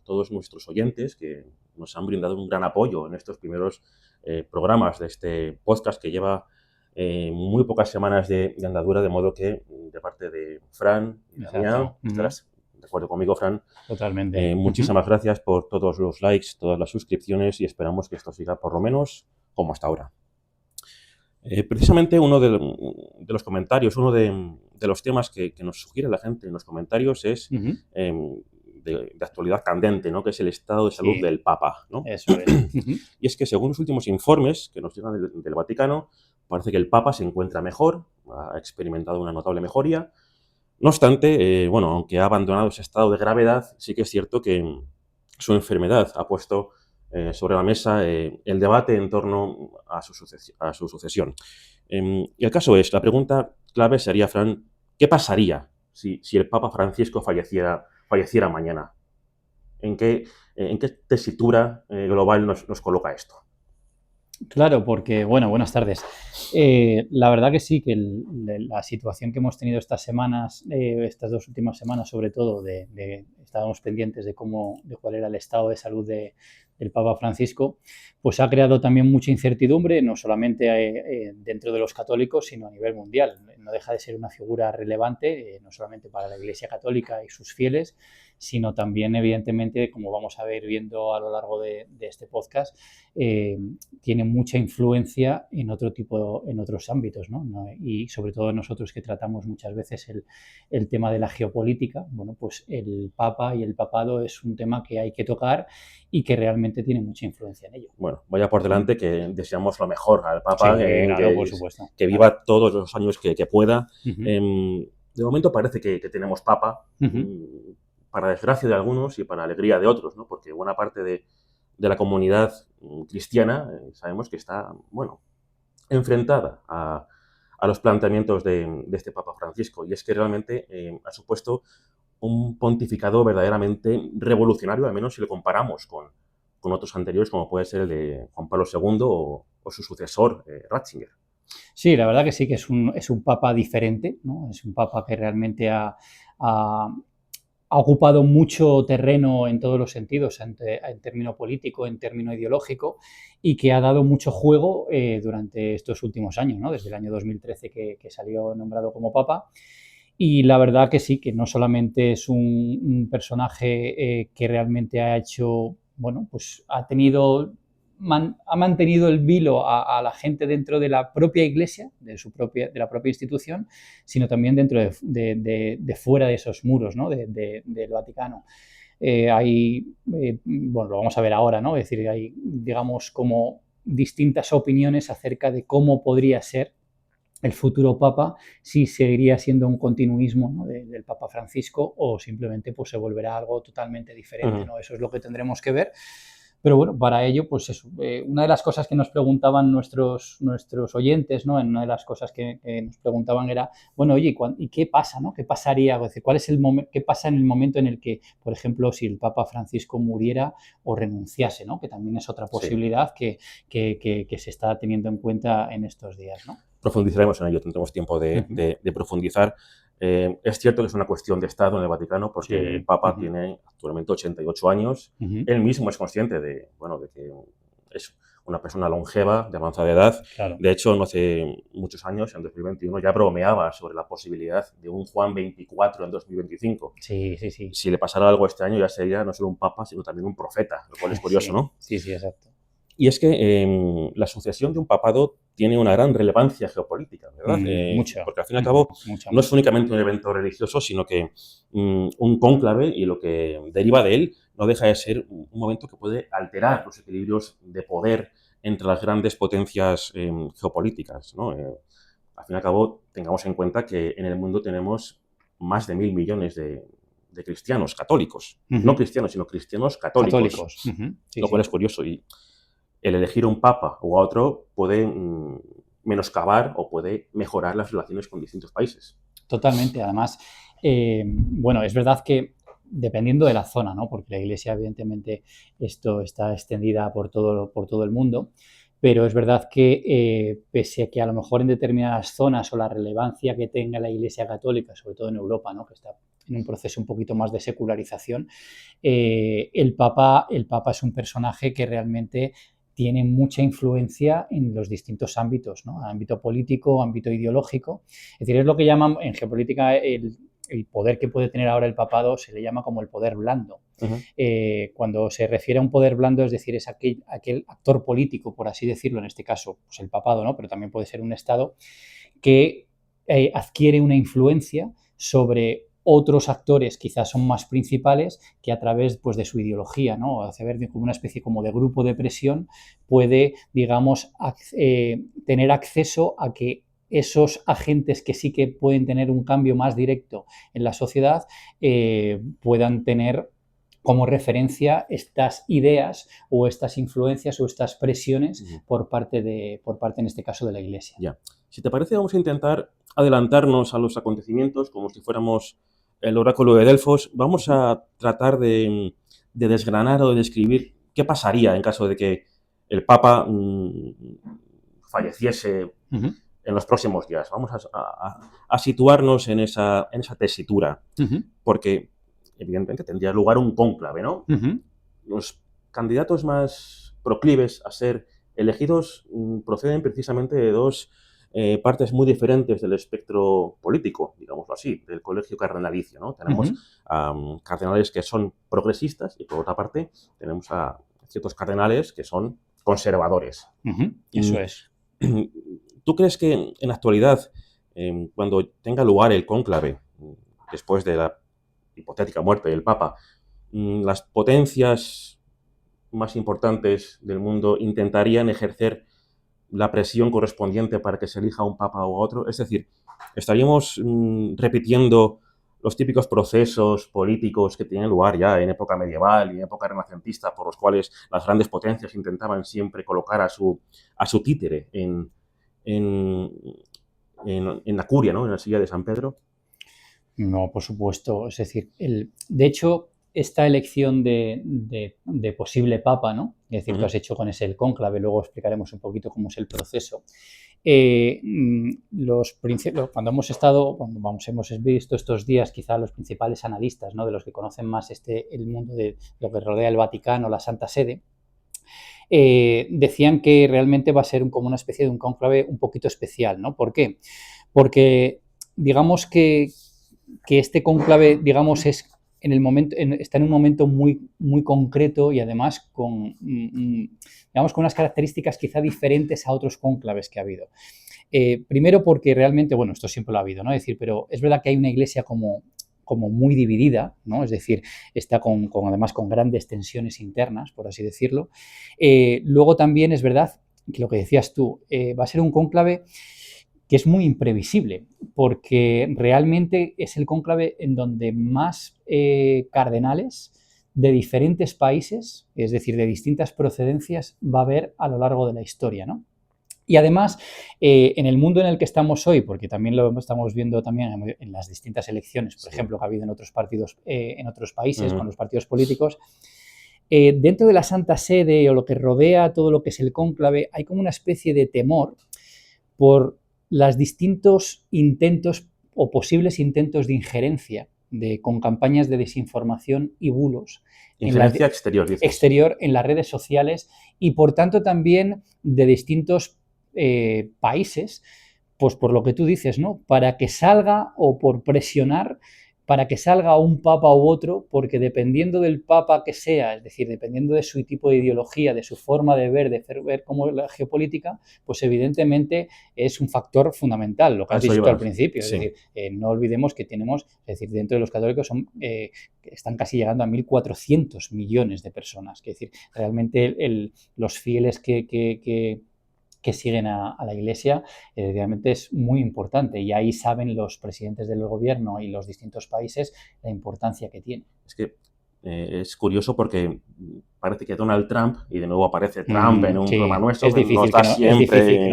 todos nuestros oyentes que nos han brindado un gran apoyo en estos primeros programas de este podcast que lleva muy pocas semanas de andadura, de modo que de parte de Fran y la mía, estarás de acuerdo conmigo, Fran. Totalmente. Muchísimas gracias por todos los likes, todas las suscripciones y esperamos que esto siga por lo menos como hasta ahora. Precisamente uno de los comentarios, uno de los temas que nos sugiere la gente en los comentarios es de actualidad candente, ¿no? Que es el estado de salud del Papa, ¿no? Eso es. Y es que según los últimos informes que nos llegan del Vaticano, parece que el Papa se encuentra mejor, ha experimentado una notable mejoría. No obstante, bueno, aunque ha abandonado ese estado de gravedad, sí que es cierto que su enfermedad ha puesto sobre la mesa el debate en torno a su sucesión. Y el caso es, la pregunta clave sería, Fran, ¿qué pasaría si el Papa Francisco falleciera mañana? ¿En qué tesitura global nos coloca esto? Claro, porque, bueno, buenas tardes. La verdad que sí, que la situación que hemos tenido estas semanas, estas 2 últimas semanas sobre todo, estábamos pendientes de cuál era el estado de salud del Papa Francisco, pues ha creado también mucha incertidumbre, no solamente dentro de los católicos, sino a nivel mundial. No deja de ser una figura relevante, no solamente para la Iglesia Católica y sus fieles, sino también, evidentemente, como vamos a ver viendo a lo largo de este podcast, tiene mucha influencia en otros ámbitos, ¿no? Y sobre todo nosotros que tratamos muchas veces el tema de la geopolítica, bueno, pues el Papa y el papado es un tema que hay que tocar y que realmente tiene mucha influencia en ello. Bueno, vaya por delante que deseamos lo mejor al Papa, Sí, claro, por supuesto. que viva todos los años que pueda. Uh-huh. De momento parece que tenemos Papa, Uh-huh. para desgracia de algunos y para alegría de otros, ¿no? Porque buena parte de la comunidad cristiana sabemos que está, bueno, enfrentada a los planteamientos de este Papa Francisco. Y es que realmente ha supuesto un pontificado verdaderamente revolucionario, al menos si lo comparamos con otros anteriores, como puede ser el de Juan Pablo II o su sucesor, Ratzinger. Sí, la verdad que sí, que es un papa diferente, ¿no? Es un papa que realmente ha ocupado mucho terreno en todos los sentidos, en término político, en término ideológico, y que ha dado mucho juego durante estos últimos años, ¿no? Desde el año 2013 que salió nombrado como papa. Y la verdad que sí, que no solamente es un personaje que realmente ha hecho, bueno, pues ha mantenido el vilo a la gente dentro de la propia iglesia, de la propia institución, sino también dentro de fuera de esos muros, ¿no? del Vaticano. Bueno, lo vamos a ver ahora, ¿no? Es decir, hay, digamos, como distintas opiniones acerca de cómo podría ser el futuro Papa, si seguiría siendo un continuismo, ¿no? del Papa Francisco o simplemente pues, se volverá algo totalmente diferente, ¿no? Eso es lo que tendremos que ver. Pero bueno, para ello, pues eso, una de las cosas que nos preguntaban nuestros oyentes, ¿no? En una de las cosas que nos preguntaban era, bueno, oye, ¿y qué pasa, no? ¿Qué pasaría? Es decir, ¿qué pasa en el momento en el que, por ejemplo, si el Papa Francisco muriera o renunciase, ¿no? Que también es otra posibilidad que se está teniendo en cuenta en estos días, ¿no? Profundizaremos en ello, tendremos tiempo de profundizar. Es cierto que es una cuestión de Estado en el Vaticano porque el Papa tiene actualmente 88 años. Él mismo es consciente de que es una persona longeva, de avanzada edad. Claro. De hecho, no hace muchos años, en 2021, ya bromeaba sobre la posibilidad de un Juan 24 en 2025. Sí. Si le pasara algo este año, ya sería no solo un papa, sino también un profeta, lo cual es curioso, ¿no? Sí, exacto. Y es que la sucesión de un papado tiene una gran relevancia geopolítica, ¿verdad? Mucho. Porque al fin y al cabo Mucho. No es únicamente un evento religioso, sino que un cónclave y lo que deriva de él no deja de ser un momento que puede alterar los equilibrios de poder entre las grandes potencias geopolíticas, ¿no? Al fin y al cabo, tengamos en cuenta que en el mundo tenemos más de 1.000 millones de cristianos católicos. No cristianos, sino cristianos católicos. Lo cual es curioso. Y el elegir un papa o a otro puede menoscabar o puede mejorar las relaciones con distintos países. Totalmente. Además, bueno, es verdad que dependiendo de la zona, ¿no? Porque la Iglesia, evidentemente, esto está extendida por todo el mundo, pero es verdad que pese a que a lo mejor en determinadas zonas o la relevancia que tenga la Iglesia Católica, sobre todo en Europa, ¿no? Que está en un proceso un poquito más de secularización, el Papa es un personaje que realmente tiene mucha influencia en los distintos ámbitos, ¿no? Ámbito político, ámbito ideológico. Es decir, es lo que llaman en geopolítica el poder que puede tener ahora el papado se le llama como el poder blando. Ujú. Cuando se refiere a un poder blando, es decir, es aquel actor político, por así decirlo, en este caso, pues el papado, ¿no? Pero también puede ser un Estado, que adquiere una influencia sobre otros actores quizás son más principales que a través pues, de su ideología, ¿no? Hace ver como una especie como de grupo de presión puede, digamos, tener acceso a que esos agentes que sí que pueden tener un cambio más directo en la sociedad puedan tener como referencia estas ideas o estas influencias o estas presiones por parte, en este caso, de la Iglesia. Ya. Si te parece, vamos a intentar adelantarnos a los acontecimientos como si fuéramos el oráculo de Delfos. Vamos a tratar de desgranar o de describir qué pasaría en caso de que el Papa falleciese en los próximos días. Vamos a situarnos en esa tesitura, porque evidentemente tendría lugar un cónclave, ¿no? Los candidatos más proclives a ser elegidos proceden precisamente de dos partes muy diferentes del espectro político, digámoslo así, del colegio cardenalicio, ¿no? Tenemos cardenales que son progresistas y, por otra parte, tenemos a ciertos cardenales que son conservadores. Eso es. ¿Tú crees que en la actualidad, cuando tenga lugar el cónclave, después de la hipotética muerte del Papa, las potencias más importantes del mundo intentarían ejercer la presión correspondiente para que se elija un papa o otro? Es decir, estaríamos repitiendo los típicos procesos políticos que tienen lugar ya en época medieval y en época renacentista, por los cuales las grandes potencias intentaban siempre colocar a su títere en la curia, ¿no? En la silla de San Pedro. No, por supuesto. Es decir, de hecho, esta elección de posible papa, ¿no? Es decir, tú has hecho con ese el cónclave, luego explicaremos un poquito cómo es el proceso. Cuando hemos visto estos días, quizá los principales analistas, ¿no? De los que conocen más el mundo de lo que rodea el Vaticano, la Santa Sede, decían que realmente va a ser como una especie de un cónclave un poquito especial, ¿no? ¿Por qué? Porque digamos que este cónclave, digamos, está en un momento muy, muy concreto y además con unas características quizá diferentes a otros cónclaves que ha habido. Primero porque realmente, bueno, esto siempre lo ha habido, ¿no? Es decir, pero es verdad que hay una iglesia como muy dividida, ¿no? Es decir, está además con grandes tensiones internas, por así decirlo. Luego también es verdad que lo que decías tú, va a ser un cónclave que es muy imprevisible, porque realmente es el cónclave en donde más cardenales de diferentes países, es decir, de distintas procedencias, va a haber a lo largo de la historia, ¿no? Y además, en el mundo en el que estamos hoy, porque también lo estamos viendo también en las distintas elecciones, por ejemplo, que ha habido en otros partidos, en otros países, con los partidos políticos, dentro de la Santa Sede o lo que rodea todo lo que es el cónclave, hay como una especie de temor por los distintos intentos o posibles intentos de injerencia con campañas de desinformación y bulos. Injerencia exterior, dices. Exterior en las redes sociales y, por tanto, también de distintos países, pues por lo que tú dices, ¿no? Para que salga o por presionar para que salga un papa u otro, porque dependiendo del papa que sea, es decir, dependiendo de su tipo de ideología, de su forma de ver cómo la geopolítica, pues evidentemente es un factor fundamental, lo que has dicho al principio. Es decir, no olvidemos que tenemos, es decir, dentro de los católicos están casi llegando a 1.400 millones de personas. Es decir, realmente los fieles que siguen a la Iglesia, realmente es muy importante y ahí saben los presidentes del gobierno y los distintos países la importancia que tiene. Es que es curioso porque parece que Donald Trump, y de nuevo aparece Trump en un programa nuestro, que no está siempre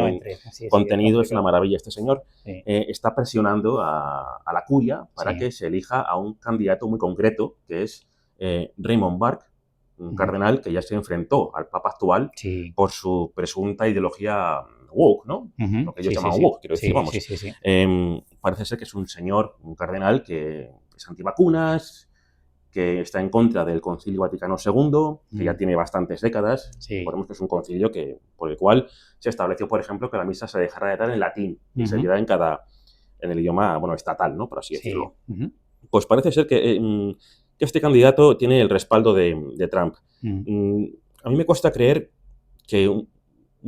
contenido, es una maravilla este señor, está presionando a la curia para que se elija a un candidato muy concreto, que es Raymond Burke, un cardenal que ya se enfrentó al Papa actual por su presunta ideología woke, ¿no? Lo que ellos llaman woke, quiero decir, vamos. Parece ser que es un señor, un cardenal que es antivacunas, que está en contra del Concilio Vaticano II, que ya tiene bastantes décadas. Sí. Recordemos que es un concilio por el cual se estableció, por ejemplo, que la misa se dejara de dar en latín y se diera en el idioma, estatal, ¿no? Por así decirlo. Pues parece ser que este candidato tiene el respaldo de Trump. A mí me cuesta creer que un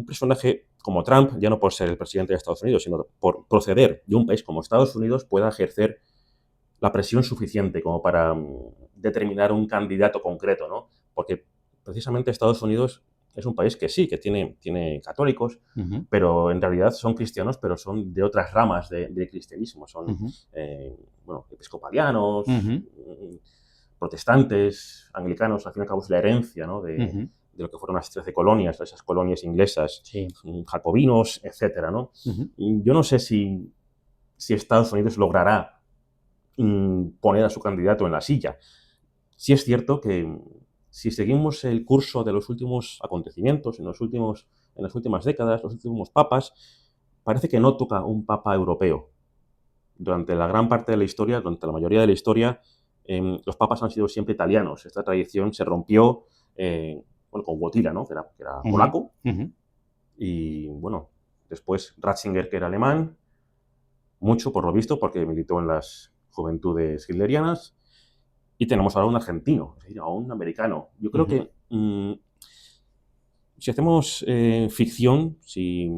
personaje como Trump, ya no por ser el presidente de Estados Unidos, sino por proceder de un país como Estados Unidos, pueda ejercer la presión suficiente como para determinar un candidato concreto, ¿no? Porque precisamente Estados Unidos es un país que sí, que tiene católicos, pero en realidad son cristianos, pero son de otras ramas del cristianismo. Son, episcopalianos, protestantes, anglicanos. Al fin y al cabo es la herencia, ¿no? de lo que fueron las 13 colonias, esas colonias inglesas, jacobinos, etcétera, ¿no? Yo no sé si Estados Unidos logrará poner a su candidato en la silla. Sí es cierto que si seguimos el curso de los últimos acontecimientos, en las últimas décadas, los últimos papas, parece que no toca un papa europeo. Durante la gran parte de la historia, durante la mayoría de la historia, los papas han sido siempre italianos. Esta tradición se rompió con Wojtyla, ¿no? que era polaco, y después Ratzinger, que era alemán, mucho por lo visto, porque militó en las Juventudes Hitlerianas, y tenemos ahora un argentino, es decir, a un americano. Yo creo que si hacemos ficción, si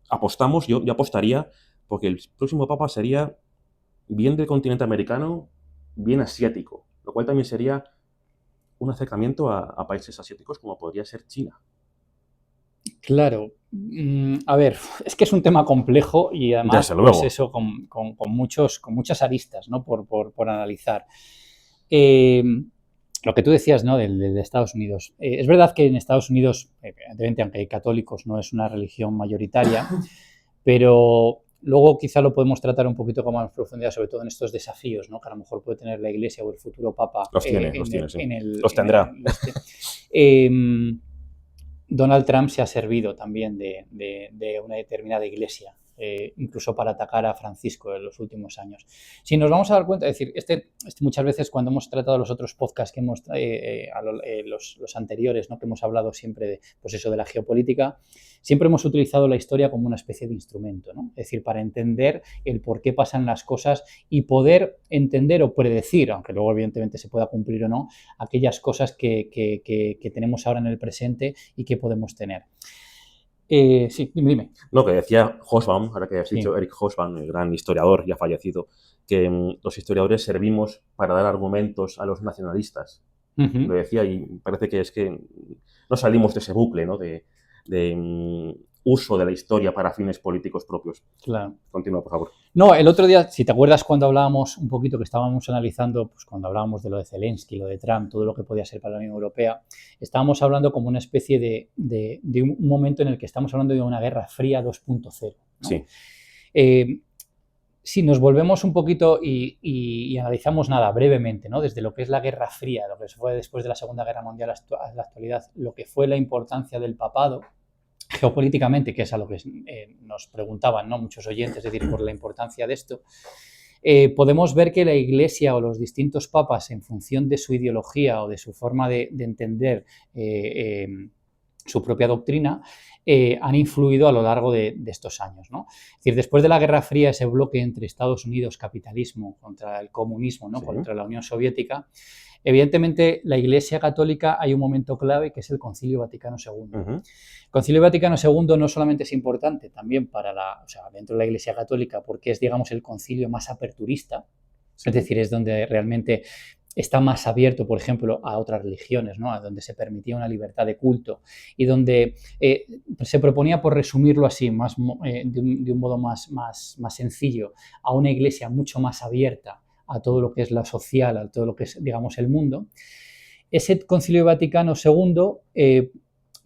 apostamos, yo apostaría porque el próximo papa sería bien del continente americano, bien asiático, lo cual también sería un acercamiento a países asiáticos como podría ser China. Claro. A ver, es que es un tema complejo y además pues eso, con muchas aristas, ¿no? por analizar. Lo que tú decías, ¿no? de Estados Unidos. Es verdad que en Estados Unidos, evidentemente, aunque hay católicos, no es una religión mayoritaria, pero luego quizá lo podemos tratar un poquito con más profundidad, sobre todo en estos desafíos, ¿no? que a lo mejor puede tener la Iglesia o el futuro Papa. Los tendrá. Donald Trump se ha servido también de una determinada iglesia, incluso para atacar a Francisco en los últimos años. Si nos vamos a dar cuenta, es decir, muchas veces cuando hemos tratado los otros podcasts que hemos los anteriores, ¿no? que hemos hablado siempre de la geopolítica, siempre hemos utilizado la historia como una especie de instrumento, ¿no? Es decir, para entender el por qué pasan las cosas y poder entender o predecir, aunque luego evidentemente se pueda cumplir o no, aquellas cosas que tenemos ahora en el presente y que podemos tener. Sí, dime. No, que decía Hobsbawm, ahora que has dicho Eric Hobsbawm, el gran historiador ya fallecido, que los historiadores servimos para dar argumentos a los nacionalistas. Lo decía y parece que es que no salimos de ese bucle, ¿no? de uso de la historia para fines políticos propios. Claro. Continúa, por favor. No, el otro día, si te acuerdas cuando hablábamos un poquito, que estábamos analizando, pues cuando hablábamos de lo de Zelensky, lo de Trump, todo lo que podía ser para la Unión Europea, estábamos hablando como una especie de un momento en el que estamos hablando de una guerra fría 2.0. ¿no? Sí. Si nos volvemos un poquito y analizamos brevemente, ¿no? Desde lo que es la Guerra Fría, lo que fue después de la Segunda Guerra Mundial a la actualidad, lo que fue la importancia del papado, geopolíticamente, que es a lo que nos preguntaban, ¿no? muchos oyentes, es decir, por la importancia de esto, podemos ver que la Iglesia o los distintos papas, en función de su ideología o de su forma de entender su propia doctrina, han influido a lo largo de estos años, ¿no? Es decir, después de la Guerra Fría, ese bloque entre Estados Unidos, capitalismo, contra el comunismo, ¿no? contra la Unión Soviética, evidentemente la Iglesia Católica hay un momento clave que es el Concilio Vaticano II. El Concilio Vaticano II no solamente es importante también dentro de la Iglesia Católica porque es, digamos, el concilio más aperturista, es decir, es donde realmente está más abierto, por ejemplo, a otras religiones, ¿no? A donde se permitía una libertad de culto y donde se proponía, por resumirlo así, de un modo más sencillo, a una iglesia mucho más abierta a todo lo que es la social, a todo lo que es, digamos, el mundo. Ese Concilio Vaticano II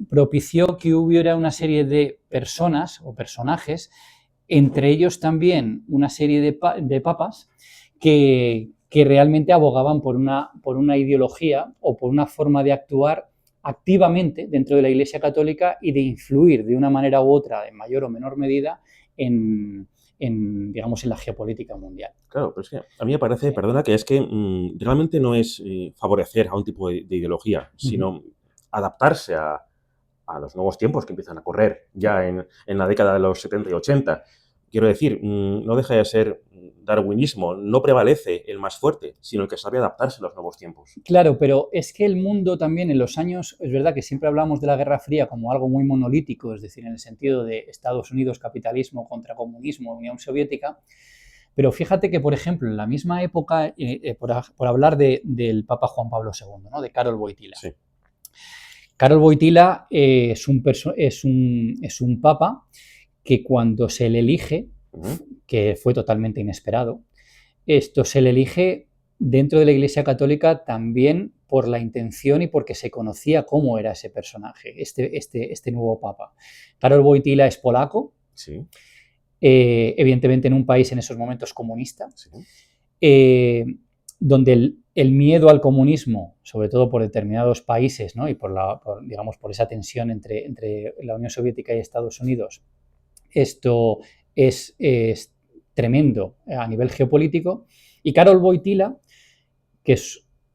propició que hubiera una serie de personas o personajes, entre ellos también una serie de papas que realmente abogaban por una ideología o por una forma de actuar activamente dentro de la Iglesia Católica y de influir de una manera u otra, en mayor o menor medida, en digamos, en la geopolítica mundial. Claro, pero es que a mí me parece, perdona, que es que realmente no es favorecer a un tipo de ideología, sino adaptarse a los nuevos tiempos que empiezan a correr ya en la década de los 70 y 80. Quiero decir, no deja de ser darwinismo, no prevalece el más fuerte, sino el que sabe adaptarse a los nuevos tiempos. Claro, pero es que el mundo también en los años, es verdad que siempre hablamos de la Guerra Fría como algo muy monolítico, es decir, en el sentido de Estados Unidos, capitalismo contra comunismo, Unión Soviética, pero fíjate que, por ejemplo, en la misma época, por hablar del Papa Juan Pablo II, ¿no? De Karol Wojtyla. Sí. Karol Wojtyla es un papa que cuando se le elige, que fue totalmente inesperado, esto se le elige dentro de la Iglesia Católica también por la intención y porque se conocía cómo era ese personaje, este nuevo papa. Karol Wojtyla es polaco, Sí. Evidentemente en un país en esos momentos comunista, Sí. Donde el miedo al comunismo, sobre todo por determinados países, ¿no? Y digamos, por esa tensión entre la Unión Soviética y Estados Unidos, esto es tremendo a nivel geopolítico. Y Karol Wojtyla, que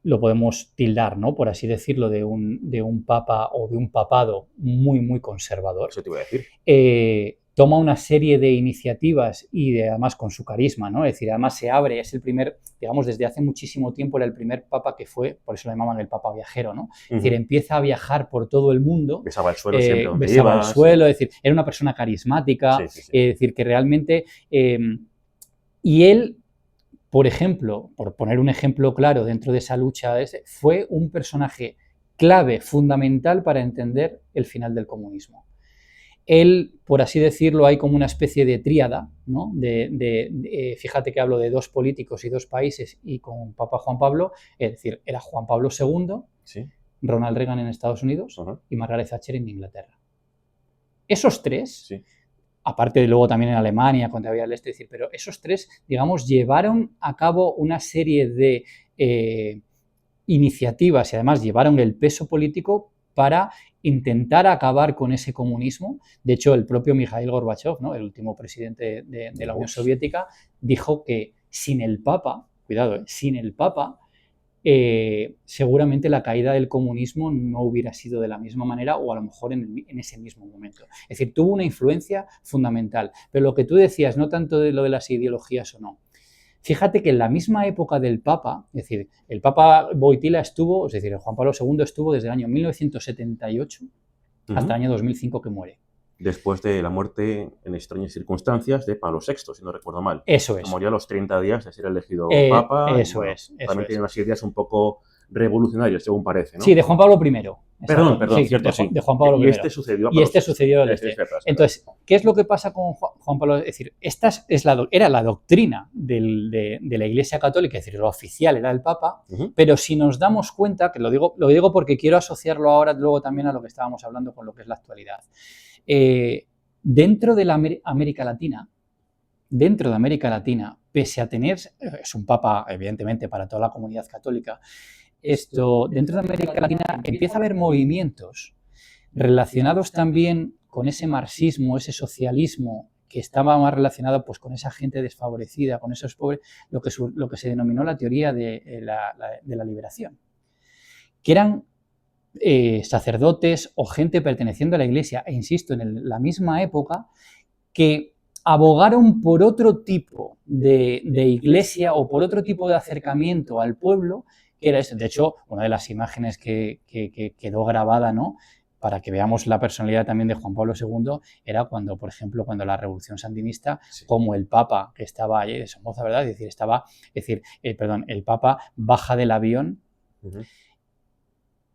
lo podemos tildar, ¿no? Por así decirlo, de un papa o de un papado muy, muy conservador. Eso te iba a decir. Toma una serie de iniciativas y además con su carisma, ¿no? Es decir, además se abre, es el primer, digamos, desde hace muchísimo tiempo era el primer papa que fue, por eso le llamaban el papa viajero, ¿no? Es decir, empieza a viajar por todo el mundo. Besaba el suelo siempre donde besaba iba. el suelo, es decir, era una persona carismática, Sí. es decir, que realmente... y él, por ejemplo, por poner un ejemplo claro dentro de esa lucha, fue un personaje clave, fundamental para entender el final del comunismo. Él, por así decirlo, hay como una especie de tríada, ¿no? Fíjate que hablo de 2 políticos y 2 países y con Papa Juan Pablo, es decir, era Juan Pablo II, sí. Ronald Reagan en Estados Unidos y Margaret Thatcher en Inglaterra. Esos 3, sí. Aparte de luego también en Alemania, cuando había el este, es decir, pero esos 3, digamos, llevaron a cabo una serie de iniciativas y además llevaron el peso político para intentar acabar con ese comunismo. De hecho, el propio Mikhail Gorbachev, ¿no? El último presidente de la Unión Soviética, dijo que sin el Papa, cuidado, sin el Papa, seguramente la caída del comunismo no hubiera sido de la misma manera o a lo mejor en ese mismo momento. Es decir, tuvo una influencia fundamental. Pero lo que tú decías, no tanto de lo de las ideologías o no, fíjate que en la misma época del Papa, es decir, el Papa Wojtyla estuvo, es decir, el Juan Pablo II estuvo desde el año 1978 hasta el año 2005 que muere. Después de la muerte en extrañas circunstancias de Pablo VI, si no recuerdo mal. Eso es. Murió a los 30 días de ser elegido Papa. Eso es. También tiene unas ideas un poco revolucionarias, según parece, ¿no? Sí, de Juan Pablo I. Perdón, sí, cierto, sí. De Juan Pablo I. Y este sucedió a Pablo VI. Entonces, ¿qué es lo que pasa con Juan Pablo? Es decir, esta era la doctrina de la Iglesia Católica, es decir, lo oficial era el Papa, pero si nos damos cuenta, que lo digo porque quiero asociarlo ahora luego también a lo que estábamos hablando con lo que es la actualidad. Dentro de la América Latina, pese a tener, es un Papa, evidentemente, para toda la comunidad católica, dentro de América Latina empieza a haber movimientos relacionados también con ese marxismo, ese socialismo que estaba más relacionado pues, con esa gente desfavorecida, con esos pobres, lo que se denominó la teoría de la liberación, que eran sacerdotes o gente perteneciendo a la Iglesia, e insisto, en la misma época, que abogaron por otro tipo de iglesia o por otro tipo de acercamiento al pueblo, que era eso. De hecho, una de las imágenes que quedó grabada, ¿no?, para que veamos la personalidad también de Juan Pablo II, era cuando, por ejemplo, cuando la Revolución Sandinista, como el Papa, que estaba allí de Somoza, ¿verdad? Es decir, el Papa baja del avión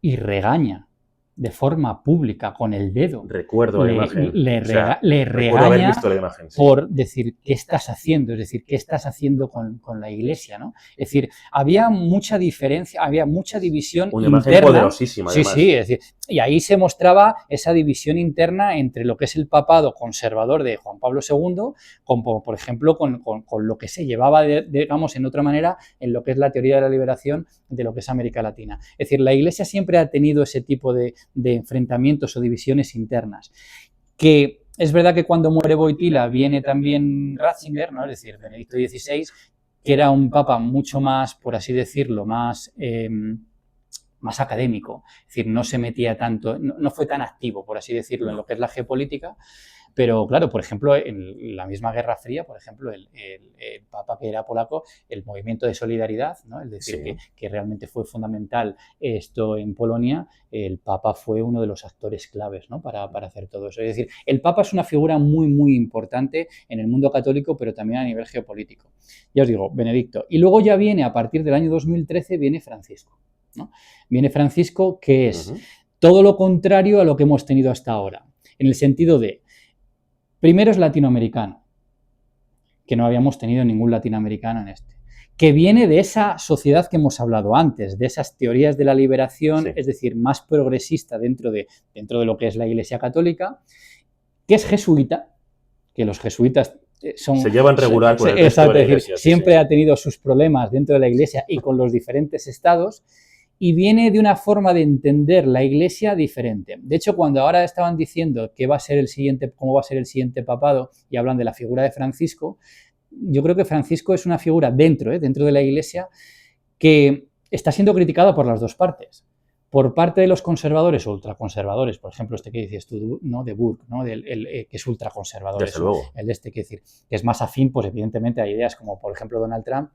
y regaña de forma pública, con el dedo. Recuerdo la imagen. Le regaña haber visto la imagen, sí. Por decir, ¿qué estás haciendo? Es decir, ¿qué estás haciendo con la Iglesia, ¿no? Es decir, había mucha diferencia, había mucha división una interna. Una imagen poderosísima, además. Sí, es decir, y ahí se mostraba esa división interna entre lo que es el papado conservador de Juan Pablo II, como, por ejemplo, con lo que se llevaba, digamos, en otra manera, en lo que es la teoría de la liberación de lo que es América Latina. Es decir, la Iglesia siempre ha tenido ese tipo de enfrentamientos o divisiones internas que Es verdad que cuando muere Wojtyla viene también Ratzinger, ¿no? Es decir, Benedicto XVI, que era un papa mucho más, por así decirlo, más académico, es decir, no se metía tanto, no fue tan activo, por así decirlo, en lo que es la geopolítica, pero claro, por ejemplo, en la misma Guerra Fría, por ejemplo, el papa que era polaco, el movimiento de solidaridad, ¿no? Es decir, Sí. que realmente fue fundamental esto en Polonia, el papa fue uno de los actores claves, ¿no? para hacer todo eso. Es decir, el papa es una figura muy, muy importante en el mundo católico, pero también a nivel geopolítico. Ya os digo, Benedicto. Y luego ya viene, a partir del año 2013, viene Francisco, ¿no? Viene Francisco, que es todo lo contrario a lo que hemos tenido hasta ahora, en el sentido de, primero es latinoamericano, que no habíamos tenido ningún latinoamericano en este, que viene de esa sociedad que hemos hablado antes, de esas teorías de la liberación, Sí. es decir, más progresista dentro de lo que es la Iglesia Católica, que es jesuita, que los jesuitas se llevan regular con el resto de la iglesia. Siempre ha tenido sus problemas dentro de la Iglesia y con los diferentes estados, y viene de una forma de entender la Iglesia diferente. De hecho, cuando ahora estaban diciendo cómo va a ser el siguiente papado y hablan de la figura de Francisco, yo creo que Francisco es una figura dentro de la Iglesia que está siendo criticada por las dos partes. Por parte de los conservadores o ultraconservadores, por ejemplo, este que dices tú, ¿no? De Burke, ¿no? Que es ultraconservador. Desde luego. Que es más afín, pues evidentemente, a ideas como, por ejemplo, Donald Trump.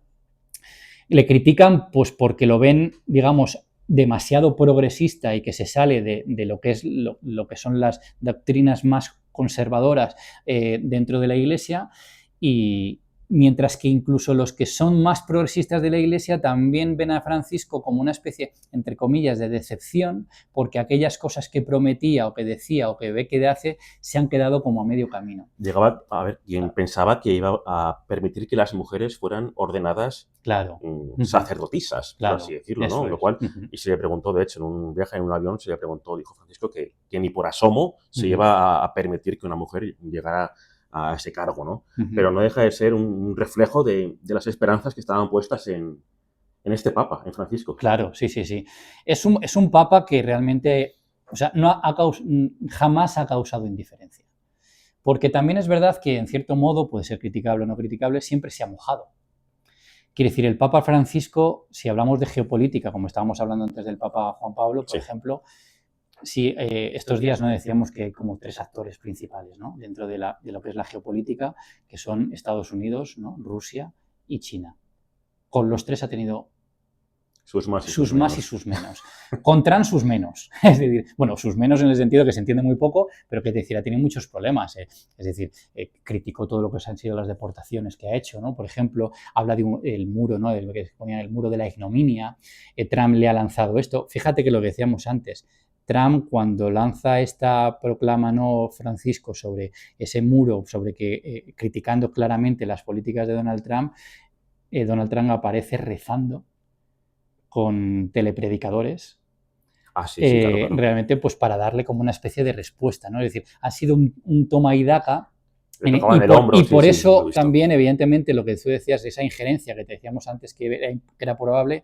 Le critican pues porque lo ven, digamos, demasiado progresista y que se sale de lo que es lo que son las doctrinas más conservadoras dentro de la Iglesia, y mientras que incluso los que son más progresistas de la Iglesia también ven a Francisco como una especie, entre comillas, de decepción, porque aquellas cosas que prometía o que decía o que ve que hace se han quedado como a medio camino. Llegaba a ver, quien pensaba que iba a permitir que las mujeres fueran ordenadas sacerdotisas, por así decirlo, ¿no? Lo cual, y se le preguntó, de hecho, en un viaje en un avión, se le preguntó, dijo Francisco, que ni por asomo se iba a permitir que una mujer llegara a ese cargo, ¿no? Pero no deja de ser un reflejo de las esperanzas que estaban puestas en este Papa, en Francisco. Claro, sí. Es un Papa que realmente, o sea, jamás ha causado indiferencia. Porque también es verdad que, en cierto modo, puede ser criticable o no criticable, siempre se ha mojado. Quiere decir, el Papa Francisco, si hablamos de geopolítica, como estábamos hablando antes del Papa Juan Pablo, por ejemplo, sí, estos días no decíamos que hay como tres actores principales, ¿no? Dentro de lo que es la geopolítica, que son Estados Unidos, ¿no? Rusia y China. Con los tres ha tenido sus más y sus menos. Con Trump sus menos. Es decir, bueno, sus menos en el sentido que se entiende muy poco, pero que es decir, ha tenido muchos problemas. Es decir, criticó todo lo que han sido las deportaciones que ha hecho, ¿no? Por ejemplo, habla del muro, ¿no? De lo que se ponía el muro de la ignominia. Trump le ha lanzado esto. Fíjate que lo que decíamos antes, Trump, cuando lanza esta proclama, ¿no? Francisco, sobre ese muro, sobre que criticando claramente las políticas de Donald Trump aparece rezando con telepredicadores, claro. realmente pues para darle como una especie de respuesta, ¿no? Es decir, ha sido un toma y daca, y por eso también, evidentemente, lo que tú decías, esa injerencia que te decíamos antes que era probable,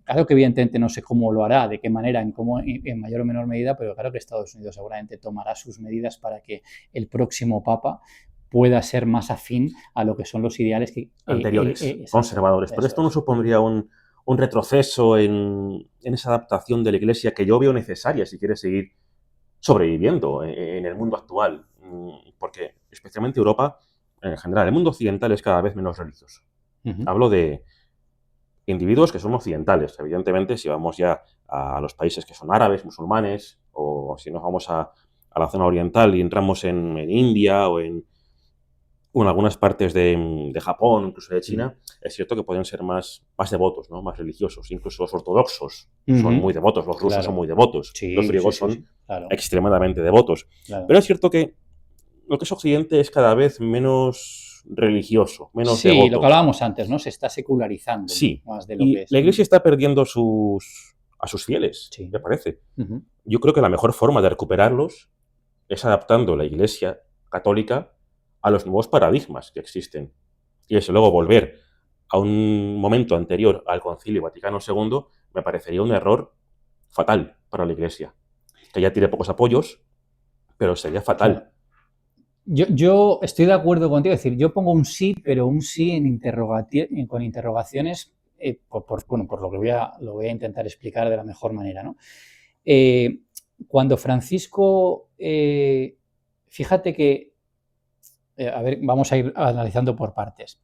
claro que evidentemente no sé cómo lo hará, de qué manera, en mayor o menor medida, pero claro que Estados Unidos seguramente tomará sus medidas para que el próximo Papa pueda ser más afín a lo que son los ideales anteriores, conservadores. Pero esto no supondría un retroceso en esa adaptación de la Iglesia que yo veo necesaria si quiere seguir sobreviviendo en el mundo actual. Porque especialmente Europa, en general, el mundo occidental es cada vez menos religioso. Hablo de individuos que son occidentales. Evidentemente, si vamos ya a los países que son árabes, musulmanes, o si nos vamos a la zona oriental y entramos en India o en algunas partes de Japón, incluso de China, es cierto que pueden ser más devotos, ¿no? Más religiosos. Incluso los ortodoxos son muy devotos, los rusos son muy devotos, los griegos son extremadamente devotos. Pero es cierto que lo que es Occidente es cada vez menos religioso, menos devoto. Sí, lo que hablábamos antes, ¿no? Se está secularizando más de lo que es. La Iglesia está perdiendo a sus fieles, me parece. Yo creo que la mejor forma de recuperarlos es adaptando la Iglesia católica a los nuevos paradigmas que existen. Y desde luego volver a un momento anterior al Concilio Vaticano II me parecería un error fatal para la Iglesia. Que ya tiene pocos apoyos, pero sería fatal. Yo estoy de acuerdo contigo, es decir, yo pongo un sí, pero un sí con interrogaciones, bueno, por lo voy a intentar explicar de la mejor manera, ¿no? Eh, Cuando Francisco, fíjate que, a ver, vamos a ir analizando por partes.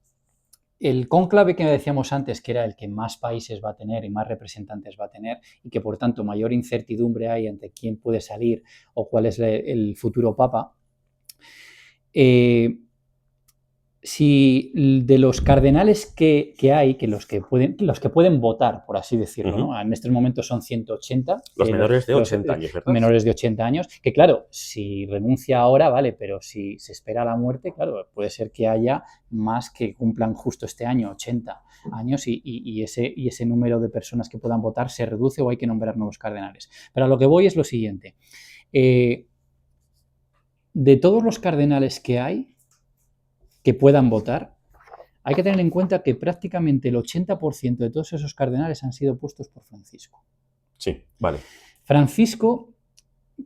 El cónclave que decíamos antes, que era el que más países va a tener y más representantes va a tener, y que por tanto mayor incertidumbre hay ante quién puede salir o cuál es el futuro papa, eh, si de los cardenales que hay, que los que pueden votar, por así decirlo, ¿no? En estos momentos son 180. Los menores de 80 años, ¿verdad? Menores de 80 años, que claro, si renuncia ahora, vale, pero si se espera la muerte, claro, puede ser que haya más que cumplan justo este año, 80 años, y ese número de personas que puedan votar se reduce o hay que nombrar nuevos cardenales. Pero a lo que voy es lo siguiente. De todos los cardenales que hay, que puedan votar, hay que tener en cuenta que prácticamente el 80% de todos esos cardenales han sido puestos por Francisco. Sí, vale. Francisco,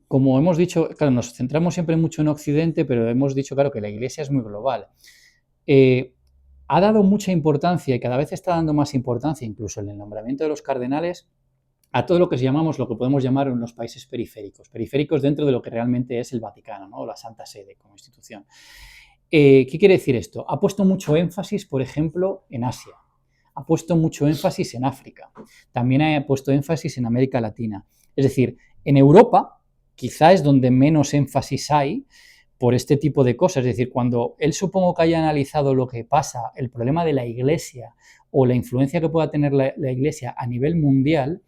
como hemos dicho, claro, nos centramos siempre mucho en Occidente, pero hemos dicho, claro, que la Iglesia es muy global. Ha dado mucha importancia y cada vez está dando más importancia, incluso en el nombramiento de los cardenales, a todo lo que llamamos, lo que podemos llamar en los países periféricos dentro de lo que realmente es el Vaticano, ¿no? O la Santa Sede como institución. ¿Qué quiere decir esto? Ha puesto mucho énfasis, por ejemplo, en Asia. Ha puesto mucho énfasis en África. También ha puesto énfasis en América Latina. Es decir, en Europa quizá es donde menos énfasis hay por este tipo de cosas. Es decir, cuando él supongo que haya analizado lo que pasa, el problema de la Iglesia o la influencia que pueda tener la Iglesia a nivel mundial,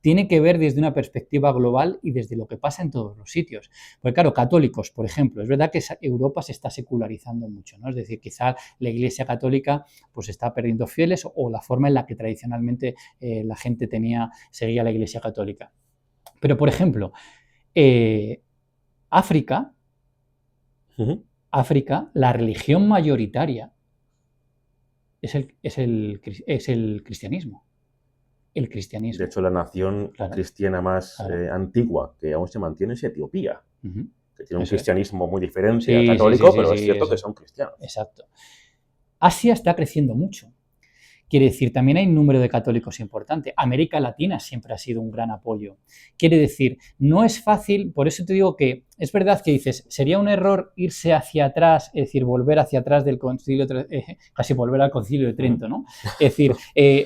tiene que ver desde una perspectiva global y desde lo que pasa en todos los sitios. Porque claro, católicos, por ejemplo, es verdad que Europa se está secularizando mucho, ¿no? Es decir, quizá la Iglesia católica pues está perdiendo fieles o la forma en la que tradicionalmente la gente seguía la Iglesia católica. Pero, por ejemplo, África, la religión mayoritaria es el cristianismo. El cristianismo. De hecho, la nación cristiana más antigua que aún se mantiene es Etiopía, que tiene un cristianismo muy diferente al católico, pero es cierto que son cristianos. Exacto. Asia está creciendo mucho. Quiere decir, también hay un número de católicos importante. América Latina siempre ha sido un gran apoyo. Quiere decir, no es fácil, por eso te digo que es verdad que dices, sería un error irse hacia atrás, es decir, volver hacia atrás del concilio, casi volver al concilio de Trento, ¿no? Es decir,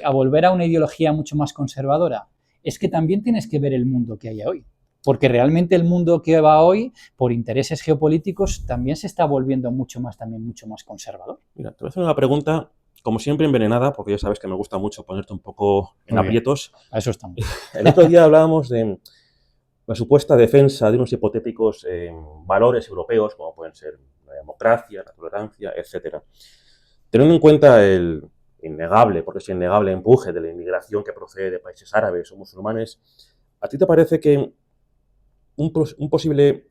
a volver a una ideología mucho más conservadora. Es que también tienes que ver el mundo que hay hoy. Porque realmente el mundo que va hoy, por intereses geopolíticos, también se está volviendo mucho más conservador. Mira, te voy a hacer una pregunta, como siempre, envenenada, porque ya sabes que me gusta mucho ponerte un poco en aprietos. A eso estamos. El otro día hablábamos de la supuesta defensa de unos hipotéticos valores europeos, como pueden ser la democracia, la tolerancia, etc. Teniendo en cuenta el innegable, porque es innegable, empuje de la inmigración que procede de países árabes o musulmanes, ¿a ti te parece que un posible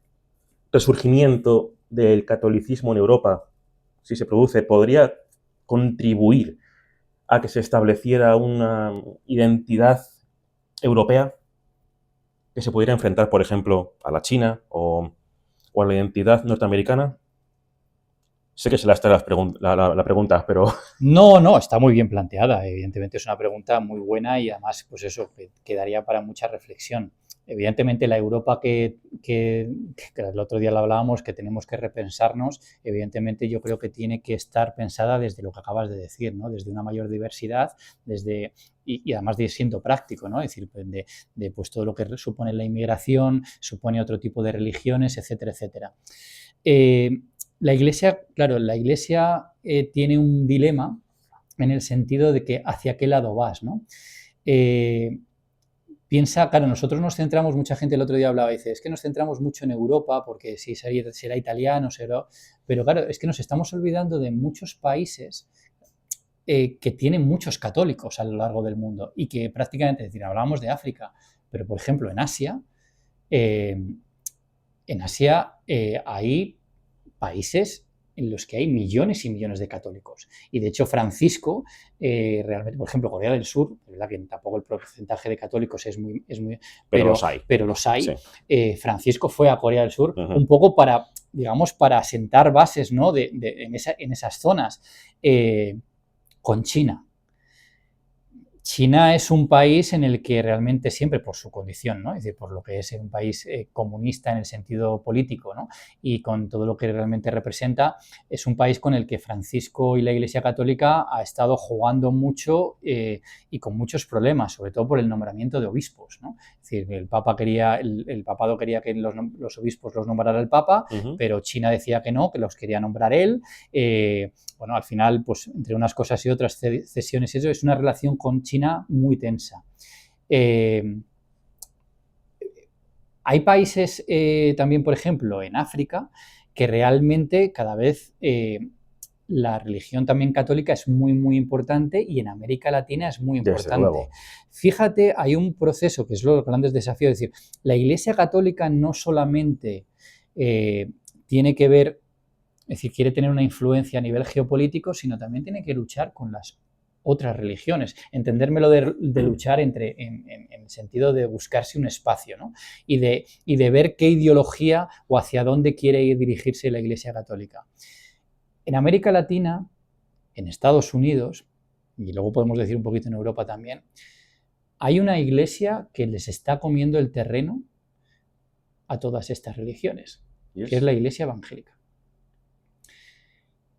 resurgimiento del catolicismo en Europa, si se produce, podría contribuir a que se estableciera una identidad europea que se pudiera enfrentar, por ejemplo, a la China o a la identidad norteamericana? Sé que se las trae la pregunta, pero... No, está muy bien planteada. Evidentemente es una pregunta muy buena y además, pues eso, que daría para mucha reflexión. Evidentemente la Europa que el otro día lo hablábamos, que tenemos que repensarnos, evidentemente yo creo que tiene que estar pensada desde lo que acabas de decir, ¿no? Desde una mayor diversidad, y además de siendo práctico, ¿no? Es decir, de pues todo lo que supone la inmigración, supone otro tipo de religiones, etcétera, etcétera. La Iglesia, claro, tiene un dilema en el sentido de que hacia qué lado vas, ¿no? Piensa, claro, nosotros nos centramos, mucha gente el otro día hablaba y dice, es que nos centramos mucho en Europa porque si será italiano, pero claro, es que nos estamos olvidando de muchos países que tienen muchos católicos a lo largo del mundo y que prácticamente, es decir, hablábamos de África, pero por ejemplo en Asia hay países en los que hay millones y millones de católicos. Y de hecho Francisco, realmente, por ejemplo, Corea del Sur, es verdad que tampoco el porcentaje de católicos es muy pero los hay. Pero los hay. Sí. Francisco fue a Corea del Sur un poco para digamos, para sentar bases, ¿no? en esas zonas, con China. China es un país en el que realmente siempre, por su condición, ¿no? Es decir, por lo que es un país comunista en el sentido político, ¿no? Y con todo lo que realmente representa, es un país con el que Francisco y la Iglesia Católica ha estado jugando mucho y con muchos problemas, sobre todo por el nombramiento de obispos, ¿no? Es decir, el papado quería que los obispos los nombrara el Papa, pero China decía que no, que los quería nombrar él. Bueno, al final, pues entre unas cosas y otras cesiones y eso, es una relación con China muy tensa. Hay países también, por ejemplo, en África, que realmente cada vez la religión también católica es muy, muy importante, y en América Latina es muy importante. Desde luego. Fíjate, hay un proceso que es los grandes desafíos, es decir, la Iglesia Católica no solamente tiene que ver, es decir, quiere tener una influencia a nivel geopolítico, sino también tiene que luchar con las otras religiones. Entendérmelo de luchar en el sentido de buscarse un espacio, ¿no? Y de ver qué ideología o hacia dónde quiere dirigirse la Iglesia Católica. En América Latina, en Estados Unidos, y luego podemos decir un poquito en Europa también, hay una iglesia que les está comiendo el terreno a todas estas religiones, que es la Iglesia Evangélica.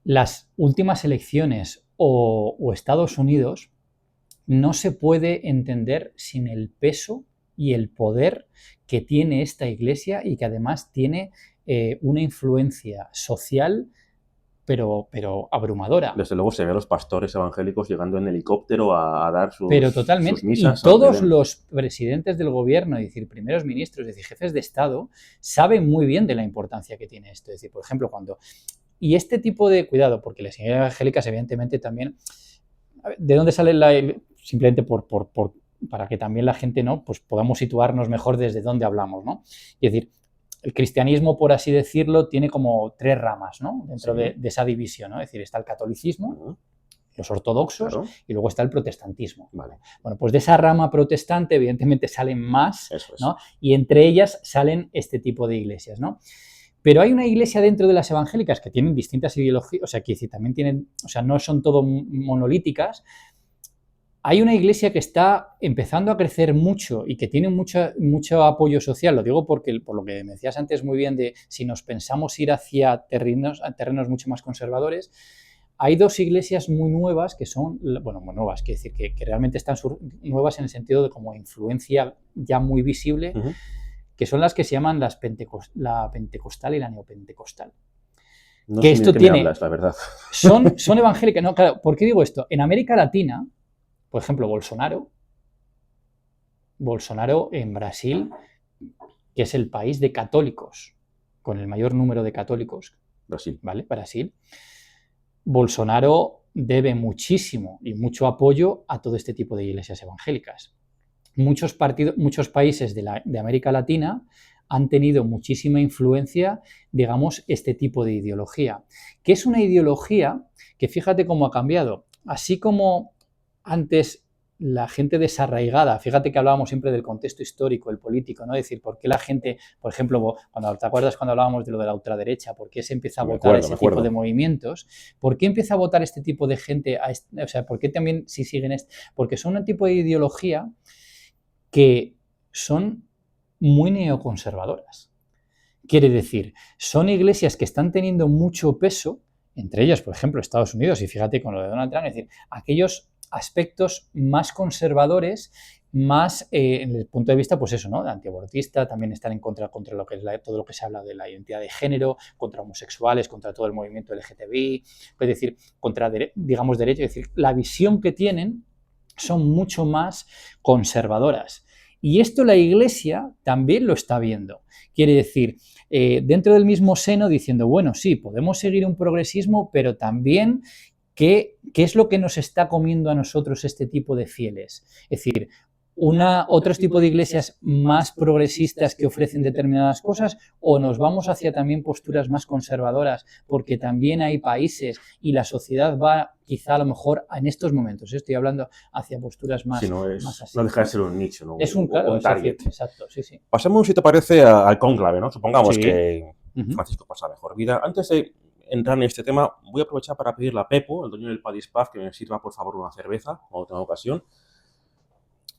Las últimas elecciones o Estados Unidos no se puede entender sin el peso y el poder que tiene esta iglesia, y que además tiene una influencia social pero abrumadora. Desde luego se ve a los pastores evangélicos llegando en helicóptero a dar sus misas. Y todos los presidentes del gobierno, es decir, primeros ministros, es decir, jefes de Estado, saben muy bien de la importancia que tiene esto. Es decir, por ejemplo, y este tipo de cuidado, porque las iglesias evangélicas, evidentemente, también, ¿de dónde sale simplemente para que también la gente, ¿no?, pues podamos situarnos mejor desde dónde hablamos, ¿no? Es decir, el cristianismo, por así decirlo, tiene como 3 ramas, ¿no?, dentro de esa división, ¿no? Es decir, está el catolicismo, los ortodoxos, claro, y luego está el protestantismo. Vale. Bueno, pues de esa rama protestante, evidentemente, salen más, ¿no? Y entre ellas salen este tipo de iglesias, ¿no? Pero hay una iglesia dentro de las evangélicas que tienen distintas ideologías, o sea, que también tienen, o sea, no son todo monolíticas. Hay una iglesia que está empezando a crecer mucho y que tiene mucho apoyo social. Lo digo por lo que me decías antes muy bien, de si nos pensamos ir hacia terrenos mucho más conservadores. Hay 2 iglesias muy nuevas que son, bueno, muy nuevas, quiere decir que realmente están nuevas en el sentido de como influencia ya muy visible, que son las que se llaman la pentecostal y la neopentecostal. No sé de qué me hablas, la verdad. Son evangélicas. No, claro, ¿por qué digo esto? En América Latina, por ejemplo, Bolsonaro en Brasil, que es el país de católicos, con el mayor número de católicos. Brasil. ¿Vale? Brasil. Bolsonaro debe muchísimo y mucho apoyo a todo este tipo de iglesias evangélicas. Muchos países de América Latina han tenido muchísima influencia, digamos, este tipo de ideología, que es una ideología que, fíjate cómo ha cambiado. Así como antes la gente desarraigada, fíjate que hablábamos siempre del contexto histórico, el político, ¿no? Es decir, ¿por qué la gente, por ejemplo, ¿te acuerdas cuando hablábamos de lo de la ultraderecha? ¿Por qué se empieza a votar ese tipo de movimientos? ¿Por qué empieza a votar este tipo de gente? O sea, ¿por qué también si siguen esto? Porque son un tipo de ideología que son muy neoconservadoras. Quiere decir, son iglesias que están teniendo mucho peso, entre ellas, por ejemplo, Estados Unidos, y fíjate con lo de Donald Trump, es decir, aquellos aspectos más conservadores, más en el punto de vista, pues eso, ¿no?, antiabortista, también están en contra lo que es todo lo que se habla de la identidad de género, contra homosexuales, contra todo el movimiento LGTBI, es decir, contra, digamos, derechos, es decir, la visión que tienen son mucho más conservadoras. Y esto la Iglesia también lo está viendo. Quiere decir, dentro del mismo seno, diciendo, bueno, sí, podemos seguir un progresismo, pero también ¿qué es lo que nos está comiendo a nosotros este tipo de fieles? Es decir, otros tipos de iglesias más progresistas que ofrecen determinadas cosas, o nos vamos hacia también posturas más conservadoras, porque también hay países y la sociedad va quizá a lo mejor en estos momentos, estoy hablando hacia posturas más, más así. No deja de ser un nicho, ¿no? Es un target. Exacto, sí. Pasemos, si te parece, al cónclave, ¿no? Supongamos que Francisco pasa mejor vida. Antes de entrar en este tema, voy a aprovechar para pedirle a Pepo, el dueño del Padispaf, que me sirva, por favor, una cerveza, cuando tenga ocasión.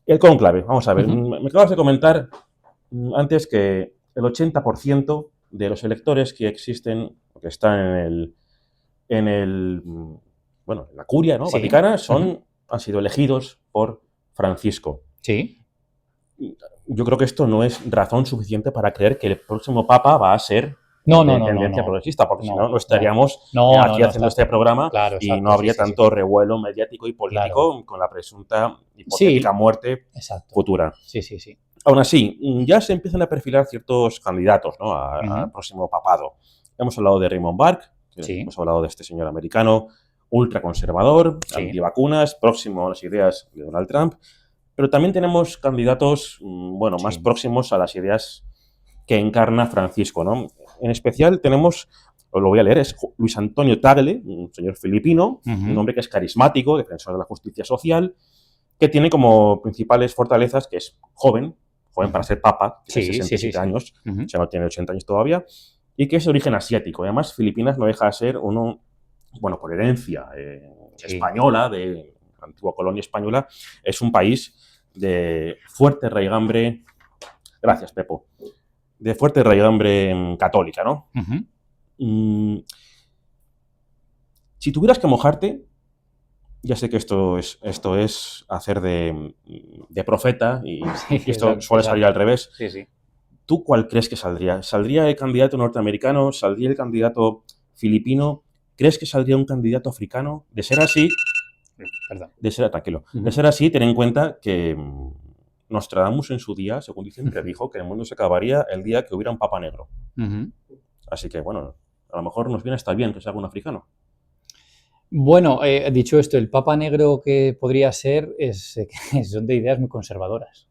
El cónclave, vamos a ver. Me acabas de comentar antes que el 80% de los electores que existen, que están en la curia, ¿no? Sí. Vaticana, han sido elegidos por Francisco. Sí. Yo creo que esto no es razón suficiente para creer que el próximo papa va a ser de tendencia progresista, porque si no, no estaríamos aquí haciendo este programa y no habría tanto revuelo mediático y político con la presunta hipotética muerte futura. Sí. Aún así, ya se empiezan a perfilar ciertos candidatos, ¿no? al próximo papado. Hemos hablado de Raymond Burke, hemos hablado de este señor americano ultraconservador, antivacunas, próximo a las ideas de Donald Trump, pero también tenemos candidatos, más próximos a las ideas que encarna Francisco, ¿no? En especial tenemos, os lo voy a leer, es Luis Antonio Tagle, un señor filipino, un hombre que es carismático, defensor de la justicia social, que tiene como principales fortalezas que es joven para ser papa, tiene 67 años, o sea, no tiene 80 años todavía, y que es de origen asiático. Además, Filipinas no deja de ser por herencia española, de la antigua colonia española, es un país de fuerte raigambre, gracias Pepo, de fuerte raigambre católica, ¿no? Si tuvieras que mojarte, ya sé que esto es hacer de profeta y esto suele salir al revés. Sí. ¿Tú cuál crees que saldría? ¿Saldría el candidato norteamericano? ¿Saldría el candidato filipino? ¿Crees que saldría un candidato africano? De ser así, de ser así, ten en cuenta que Nostradamus en su día, según dicen, predijo que el mundo se acabaría el día que hubiera un papa negro. Así que, bueno, a lo mejor nos viene hasta bien que sea un africano. Bueno, dicho esto, el papa negro que podría ser son de ideas muy conservadoras.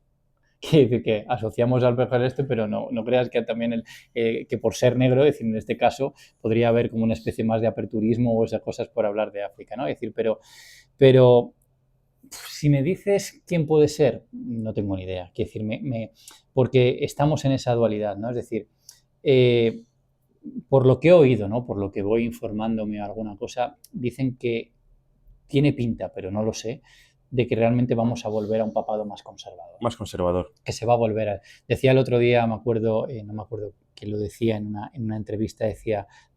Que asociamos al mejor pero no creas que también que por ser negro, es decir, en este caso podría haber como una especie más de aperturismo o esas cosas por hablar de África, ¿no? Es decir, pero si me dices quién puede ser, no tengo ni idea. Quiero decir, porque estamos en esa dualidad, ¿no? Es decir, por lo que he oído, ¿no? Por lo que voy informándome alguna cosa, dicen que tiene pinta, pero no lo sé, de que realmente vamos a volver a un papado más conservador. Más conservador. Que se va a volver a... Decía el otro día, no me acuerdo quién lo decía en una entrevista,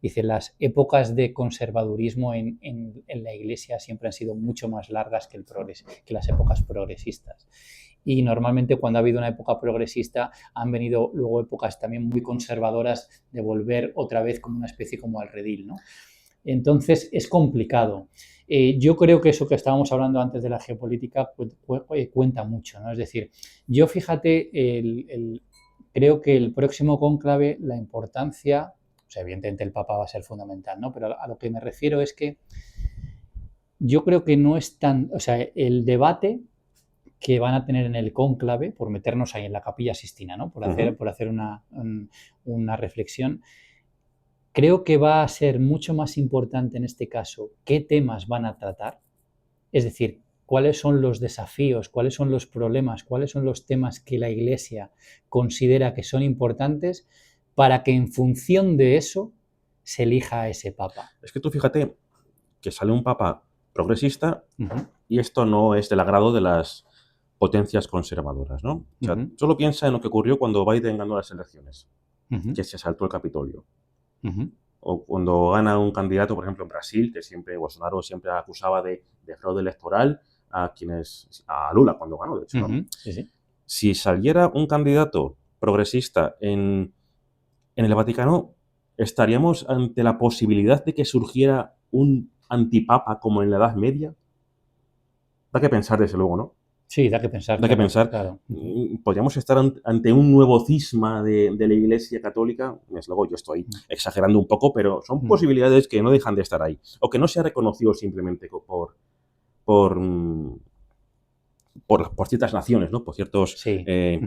dice, las épocas de conservadurismo en la Iglesia siempre han sido mucho más largas que las épocas progresistas. Y normalmente cuando ha habido una época progresista han venido luego épocas también muy conservadoras de volver otra vez como una especie como al redil, ¿no? Entonces es complicado. Yo creo que eso que estábamos hablando antes de la geopolítica cuenta mucho, ¿no? Es decir, yo fíjate, creo que el próximo cónclave, la importancia, o sea, evidentemente el Papa va a ser fundamental, ¿no? Pero a lo que me refiero es que yo creo que no es tan, o sea, el debate que van a tener en el cónclave, por meternos ahí en la Capilla Sixtina, ¿no? Por hacer una reflexión. Creo que va a ser mucho más importante en este caso qué temas van a tratar, es decir, cuáles son los desafíos, cuáles son los problemas, cuáles son los temas que la Iglesia considera que son importantes para que en función de eso se elija a ese papa. Es que tú fíjate que sale un papa progresista y esto no es del agrado de las potencias conservadoras, ¿no? O sea, solo piensa en lo que ocurrió cuando Biden ganó las elecciones, que se asaltó el Capitolio. O cuando gana un candidato, por ejemplo, en Brasil, que Bolsonaro siempre acusaba de fraude electoral a Lula cuando ganó, de hecho. ¿No? Sí. Si saliera un candidato progresista en el Vaticano, ¿estaríamos ante la posibilidad de que surgiera un antipapa como en la Edad Media? Da que pensar, desde luego, ¿no? Sí, da que pensar. Da que pensar. Claro. Podríamos estar ante un nuevo cisma de la Iglesia Católica. Desde luego, yo estoy exagerando un poco, pero son posibilidades que no dejan de estar ahí. O que no se ha reconocido simplemente por ciertas naciones, ¿no? Por ciertos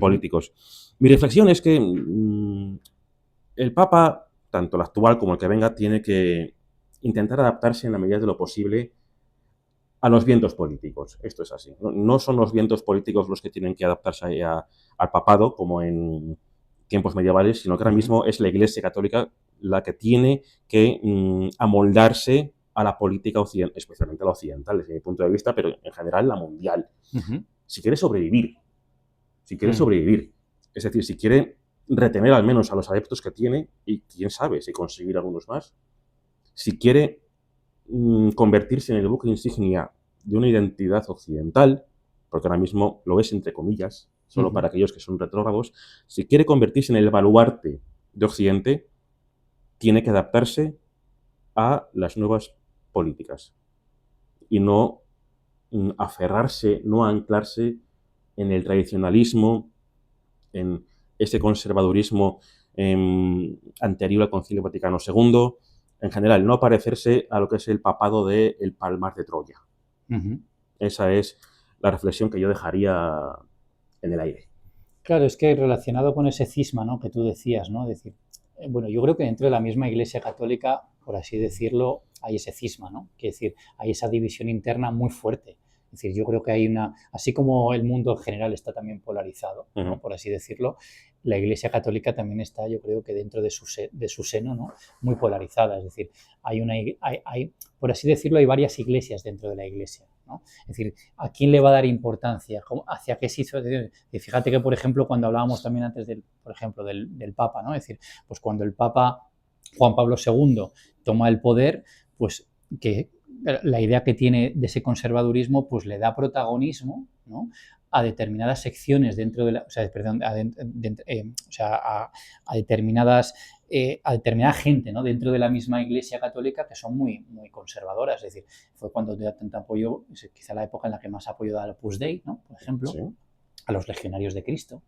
políticos. Mi reflexión es que el Papa, tanto el actual como el que venga, tiene que intentar adaptarse en la medida de lo posible a los vientos políticos. Esto es así. No son los vientos políticos los que tienen que adaptarse al papado, como en tiempos medievales, sino que ahora mismo es la Iglesia Católica la que tiene que amoldarse a la política occidental, especialmente la occidental desde mi punto de vista, pero en general la mundial. Si quiere sobrevivir, es decir, si quiere retener al menos a los adeptos que tiene y quién sabe si conseguir algunos más, si quiere convertirse en el buque insignia de una identidad occidental, porque ahora mismo lo es entre comillas, solo para aquellos que son retrógrados, si quiere convertirse en el baluarte de Occidente, tiene que adaptarse a las nuevas políticas y no aferrarse, no anclarse en el tradicionalismo, en ese conservadurismo anterior al Concilio Vaticano II, en general, no parecerse a lo que es el papado del Palmar de Troya. Esa es la reflexión que yo dejaría en el aire. Claro, es que relacionado con ese cisma, ¿no?, que tú decías, ¿no? Es decir, bueno, yo creo que dentro de la misma Iglesia Católica, por así decirlo, hay ese cisma, ¿no? Quiere decir, hay esa división interna muy fuerte. Es decir, yo creo que hay una, así como el mundo en general está también polarizado, ¿no?, por así decirlo, la Iglesia Católica también está, yo creo que dentro de su seno, ¿no?, muy polarizada. Es decir, por así decirlo, hay varias iglesias dentro de la Iglesia, ¿no? Es decir, ¿a quién le va a dar importancia? ¿Hacia qué situación? Y fíjate que, por ejemplo, cuando hablábamos también antes por ejemplo, del Papa, ¿no? Es decir, pues cuando el Papa Juan Pablo II toma el poder, pues que la idea que tiene de ese conservadurismo, pues le da protagonismo, ¿no?, a determinadas secciones dentro de la, o sea, perdón, a determinadas a determinada gente, ¿no?, dentro de la misma Iglesia Católica que son muy, muy conservadoras. Es decir, fue cuando dio tanto apoyo, quizá la época en la que más apoyo da al Opus Dei, ¿no?, por ejemplo, sí, a los legionarios de Cristo.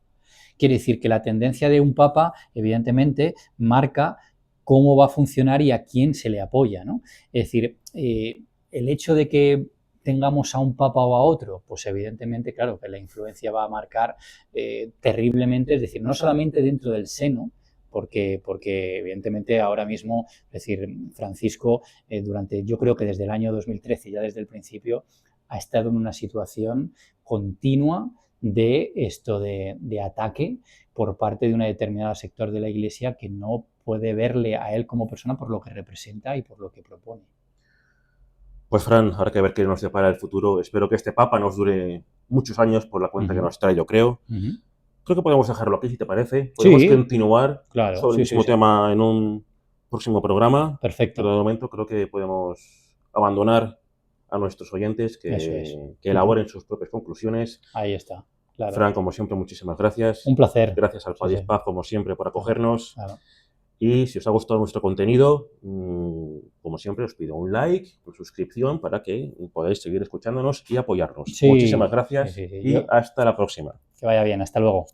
Quiere decir que la tendencia de un papa, evidentemente, marca cómo va a funcionar y a quién se le apoya, ¿no? Es decir, el hecho de que tengamos a un papa o a otro, pues evidentemente, claro, que la influencia va a marcar terriblemente, es decir, no solamente dentro del seno, porque evidentemente ahora mismo, es decir, Francisco, yo creo que desde el año 2013, ya desde el principio, ha estado en una situación continua de ataque por parte de un determinado sector de la Iglesia que no puede verle a él como persona por lo que representa y por lo que propone. Pues Fran, habrá que ver qué nos depara el futuro. Espero que este Papa nos dure muchos años por la cuenta que nos trae, yo creo. Creo que podemos dejarlo aquí, si te parece. Podemos continuar sobre el mismo tema en un próximo programa. Perfecto. Pero de momento creo que podemos abandonar a nuestros oyentes que elaboren sus propias conclusiones. Ahí está. Claro. Fran, como siempre, muchísimas gracias. Un placer. Gracias al Padis Paz, como siempre, por acogernos. Claro. Y si os ha gustado nuestro contenido, como siempre, os pido un like, una suscripción para que podáis seguir escuchándonos y apoyarnos. Muchísimas gracias y hasta la próxima. Que vaya bien. Hasta luego.